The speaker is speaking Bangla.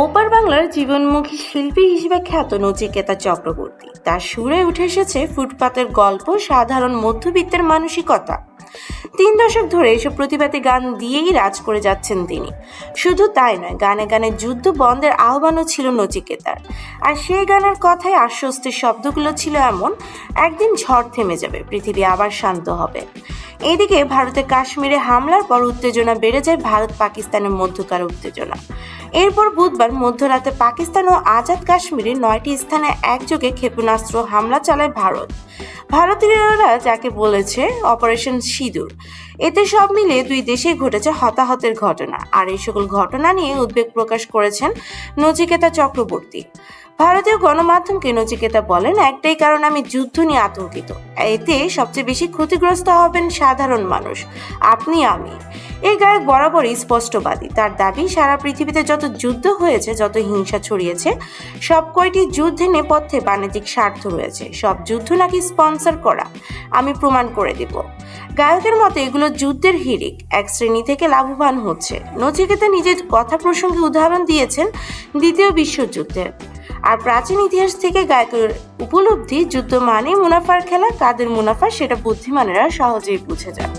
ওপার বাংলার জীবনমুখী শিল্পী হিসেবে খ্যাত নচিকেতা চক্রবর্তী। তার সুরে উঠে এসেছে ফুটপাতের গল্প, সাধারণ মধ্যবিত্তের মানসিকতা। 3 দশক ধরে এসব প্রতিবাদী গান দিয়েই রাজ করে যাচ্ছেন তিনি। শুধু তাই নয়, গানে গানে যুদ্ধ বন্ধের আহ্বানও ছিল নচিকেতার। আর সেই গানের কথায় আশ্বস্তির শব্দগুলো ছিল এমন: একদিন ঝড় থেমে যাবে, পৃথিবী আবার শান্ত হবে। এদিকে ভারতে কাশ্মীরে হামলার পর উত্তেজনা বেড়ে যায় ভারত পাকিস্তানের মধ্যকার উত্তেজনা। এরপর বুধবার মধ্যরাতে পাকিস্তান ও আজাদ কাশ্মীরের 9টি স্থানে একযোগে ক্ষেপণাস্ত্র হামলা চালায় ভারত। ভারতীয়রা যাকে বলেছে অপারেশন সিঁদুর। এতে সব মিলিয়ে দুই দেশেই ঘটেছে হতাহতের ঘটনা। আর এই সকল ঘটনা নিয়ে উদ্বেগ প্রকাশ করেছেন নচিকেতা চক্রবর্তী। ভারতীয় গণমাধ্যমকে নচিকেতা বলেন, একটাই কারণ, আমি যুদ্ধ নিয়ে আতঙ্কিত। এতে সবচেয়ে বেশি ক্ষতিগ্রস্ত হবেন সাধারণ মানুষ, আপনি, আমি। এই গায়ক বরাবরই স্পষ্টবাদী। তার দাবি, সারা পৃথিবীতে যত যুদ্ধ হয়েছে, যত হিংসা ছড়িয়েছে, সব কয়টি যুদ্ধের নেপথ্যে বাণিজ্যিক স্বার্থ রয়েছে। সব যুদ্ধ নাকি স্পন্সর করা, আমি প্রমাণ করে দিব। গায়কের মতে এগুলো যুদ্ধের হিড়িক, এক শ্রেণী থেকে লাভবান হচ্ছে। নচিকেতা নিজের কথা প্রসঙ্গে উদাহরণ দিয়েছেন দ্বিতীয় বিশ্বযুদ্ধের। আর প্রাচীন ইতিহাস থেকে গায়কের উপলব্ধি, যুদ্ধ মানে মুনাফার খেলা। কাদের মুনাফা সেটা বুদ্ধিমানেরা সহজেই বুঝে যায়।